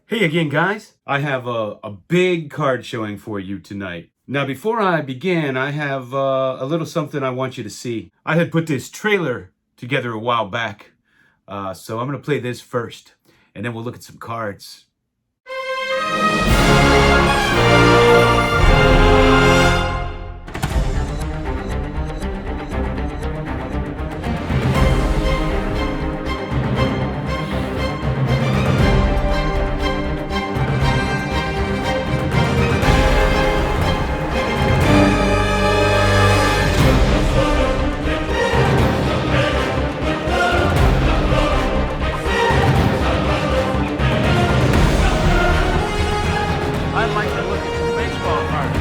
Hey again, guys. I have a big card showing for you tonight. Now, before I begin, I have a little something I want you to see. I had put this trailer together a while back, so I'm going to play this first, and then we'll look at some cards. I'd like to look at some baseball cards.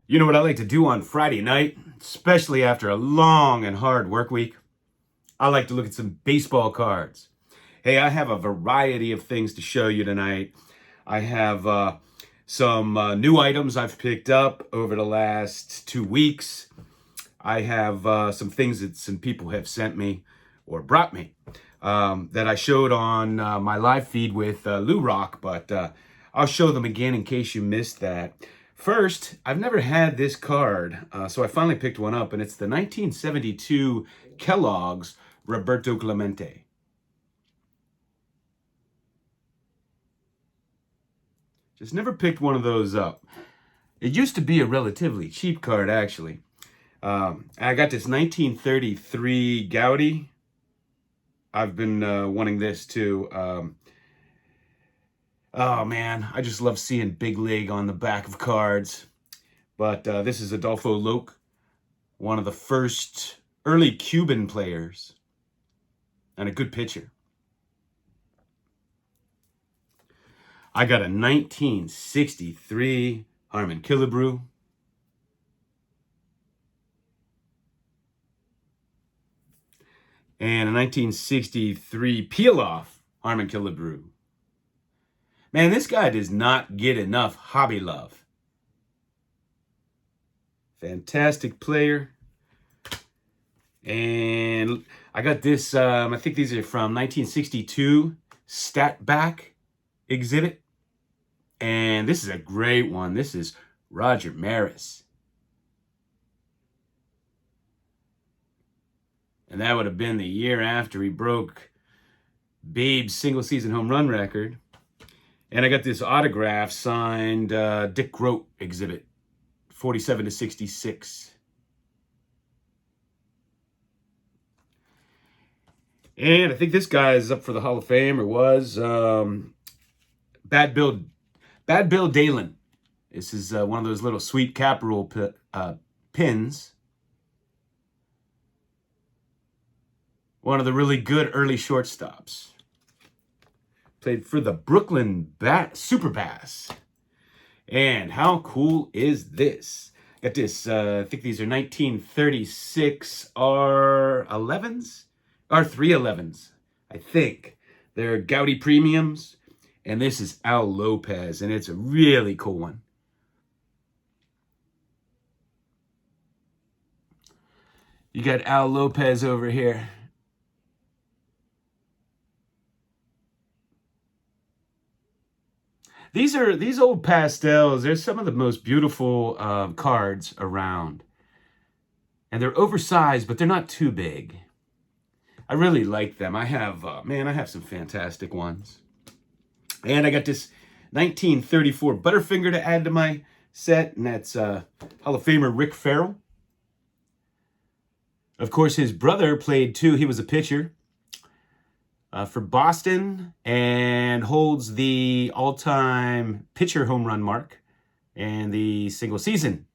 You know what I like to do on Friday night, especially after a long and hard work week? I like to look at some baseball cards. Hey, I have a variety of things to show you tonight. I have some new items I've picked up over the last 2 weeks. I have some things that some people have sent me or brought me that I showed on my live feed with Lou Rock, but I'll show them again in case you missed that. First, I've never had this card, so I finally picked one up, and it's the 1972 Kellogg's Roberto Clemente. Just never picked one of those up. It used to be a relatively cheap card, actually. I got this 1933 Gaudi. I've been wanting this too. Oh man, I just love seeing Big League on the back of cards. But this is Adolfo Loke, one of the first early Cuban players, and a good pitcher. I got a 1963 Harmon Killebrew. And a 1963 peel-off Harmon Killebrew. Man, this guy does not get enough hobby love. Fantastic player. And I got this, I think these are from 1962 Stat Back exhibit. And this is a great one. This is Roger Maris. And that would have been the year after he broke Babe's single season home run record. And I got this autograph signed Dick Grote exhibit, 47/66. And I think this guy is up for the Hall of Fame, or was. Bad Bill Dalen. This is one of those little sweet cap rule pins. One of the really good early shortstops. Played for the Brooklyn Super Bass. And how cool is this? Got this, I think these are 1936 R11s? R311s, I think. They're Gaudi Premiums. And this is Al Lopez, and it's a really cool one. You got Al Lopez over here. These old pastels. They're some of the most beautiful cards around, and they're oversized, but they're not too big. I really like them. I have I have some fantastic ones, and I got this 1934 Butterfinger to add to my set, and that's Hall of Famer Rick Farrell. Of course, his brother played too. He was a pitcher. For Boston, and holds the all-time pitcher home run mark and the single season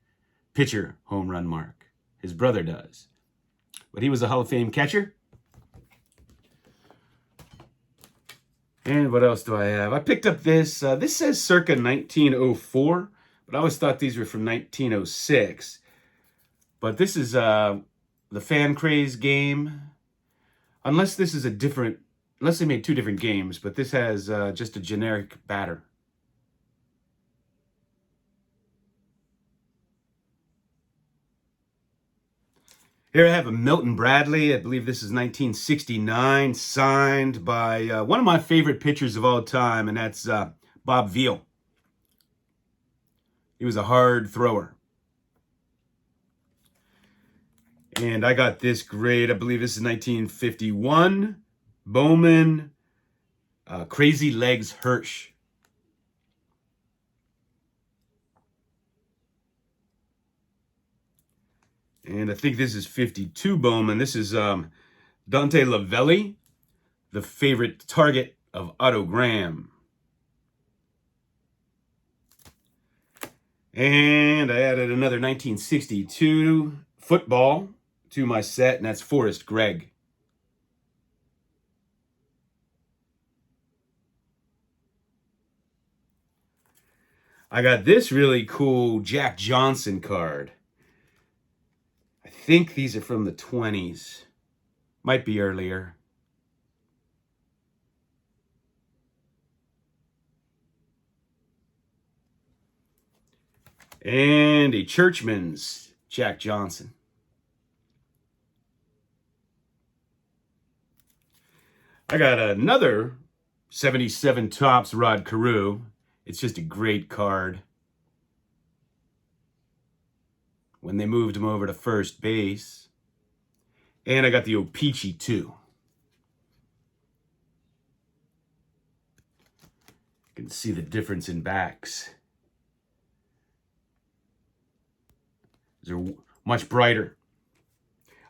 pitcher home run mark. His brother does. But he was a Hall of Fame catcher. And what else do I have? I picked up this. This says circa 1904, but I always thought these were from 1906. But this is the Fan Craze game. Unless this is a different, unless they made two different games, but this has just a generic batter. Here I have a Milton Bradley. I believe this is 1969, signed by one of my favorite pitchers of all time, and that's Bob Veal. He was a hard thrower. And I got this great, I believe this is 1951, Bowman, Crazy Legs Hirsch. And I think this is 52 Bowman. This is Dante Lavelli, the favorite target of Otto Graham. And I added another 1962 football to my set, and that's Forrest Gregg. I got this really cool Jack Johnson card. I think these are from the 20s. Might be earlier. And a Churchman's Jack Johnson. I got another 77 Topps Rod Carew. It's just a great card. When they moved him over to first base. And I got the O-Pee-Chee too. You can see the difference in backs. They're much brighter.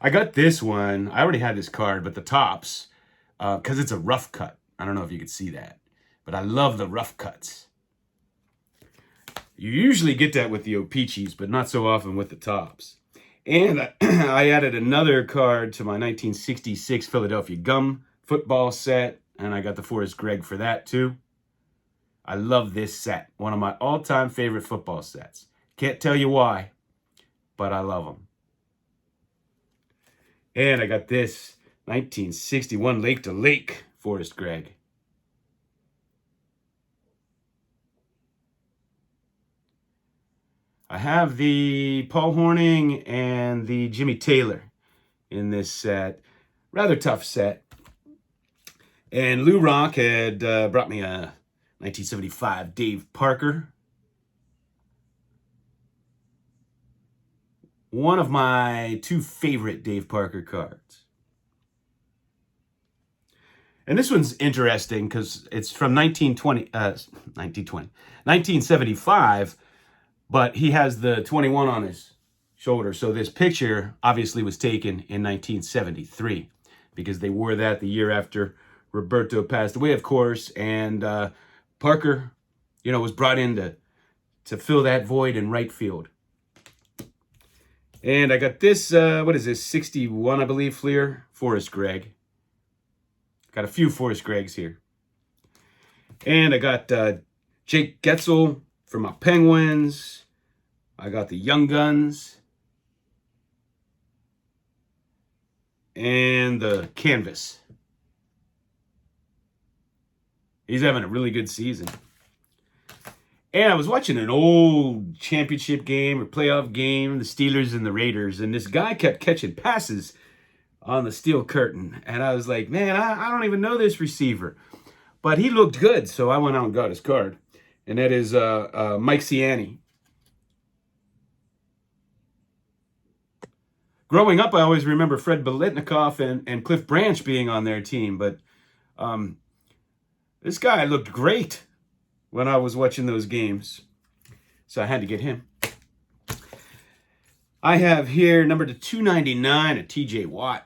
I got this one. I already had this card, but the Topps, because it's a rough cut. I don't know if you could see that, but I love the rough cuts. You usually get that with the O-Pee-Chees, but not so often with the Topps. And I added another card to my 1966 Philadelphia Gum football set, and I got the Forrest Gregg for that too. I love this set. One of my all-time favorite football sets. Can't tell you why, but I love them. And I got this 1961 Lake to Lake Forrest Gregg. I have the Paul Hornung and the Jimmy Taylor in this set. Rather tough set. And Lou Rock had brought me a 1975 Dave Parker. One of my two favorite Dave Parker cards. And this one's interesting because it's from 1975, but he has the 21 on his shoulder. So this picture obviously was taken in 1973 because they wore that the year after Roberto passed away, of course. And Parker, was brought in to fill that void in right field. And I got this, what is this, 61, I believe, Fleer, Forrest Gregg. Got a few Forrest Greggs here. And I got Jake Getzel for my Penguins. I got the Young Guns. And the Canvas. He's having a really good season. And I was watching an old championship game or playoff game, the Steelers and the Raiders, and this guy kept catching passes on the steel curtain. And I was like, man, I don't even know this receiver. But he looked good, so I went out and got his card. And that is Mike Ciani. Growing up, I always remember Fred Biletnikoff and Cliff Branch being on their team. But this guy looked great when I was watching those games. So I had to get him. I have here number to 299, a TJ Watt.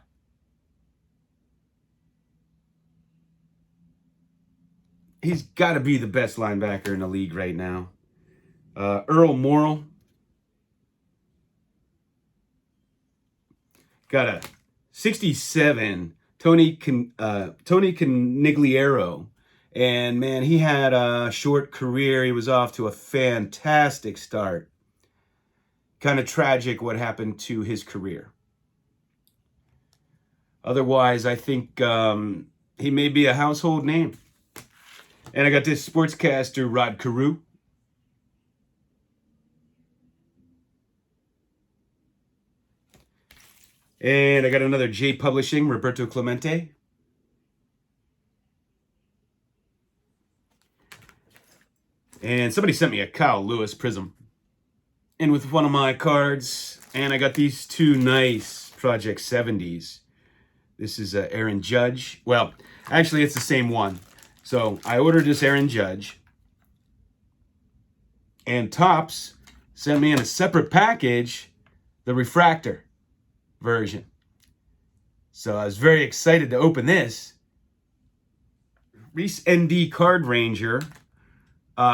He's got to be the best linebacker in the league right now. Earl Morrall. Got a 67 Tony Conigliaro. And man, he had a short career. He was off to a fantastic start. Kind of tragic what happened to his career. Otherwise, I think he may be a household name. And I got this sportscaster, Rod Carew. And I got another J Publishing, Roberto Clemente. And somebody sent me a Kyle Lewis Prism. And with one of my cards, and I got these two nice Project 70s. This is Aaron Judge. Well, actually, it's the same one. So I ordered this Aaron Judge. And Topps sent me in a separate package the refractor version. So I was very excited to open this. Reese ND Card Ranger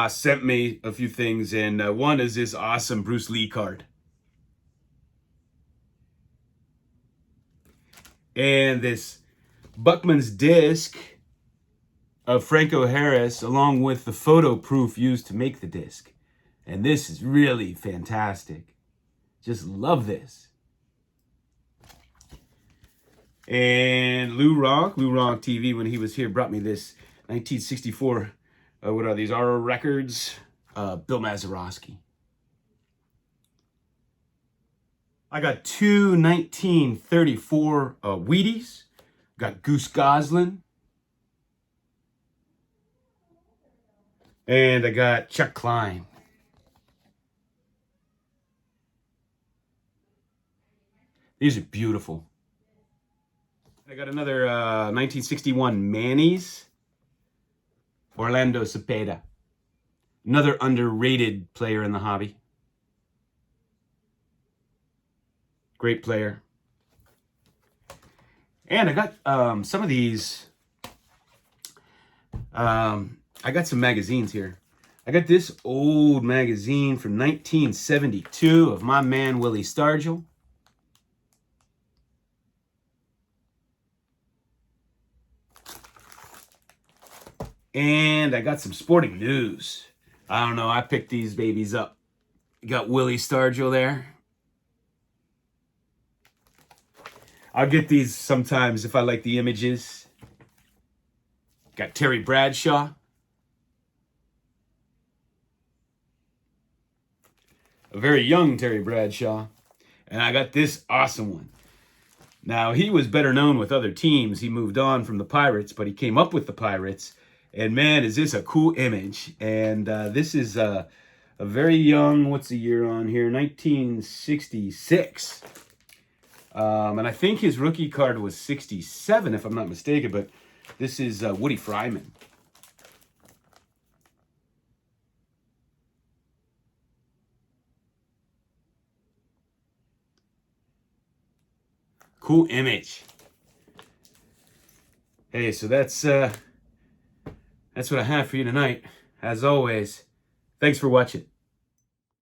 sent me a few things, and one is this awesome Bruce Lee card. And this Buckman's disc of Franco Harris, along with the photo proof used to make the disc. And this is really fantastic. Just love this. And Lou Ronk TV, when he was here, brought me this 1964, what are these, RO Records, Bill Mazeroski. I got two 1934 Wheaties. Got Goose Goslin. And I got Chuck Klein. These are beautiful. I got another 1961 Manny's. Orlando Cepeda. Another underrated player in the hobby. Great player. And I got some of these. I got some magazines here. I got this old magazine from 1972 of my man Willie Stargell. And I got some sporting news. I don't know, I picked these babies up. Got Willie Stargell there. I'll get these sometimes if I like the images. Got Terry Bradshaw. A very young Terry Bradshaw. And I got this awesome one. Now, he was better known with other teams. He moved on from the Pirates, but he came up with the Pirates. And man, is this a cool image. And this is a very young, what's the year on here? 1966. And I think his rookie card was 67, if I'm not mistaken. But this is Woody Fryman. Cool image. Hey, so that's what I have for you tonight. As always, thanks for watching.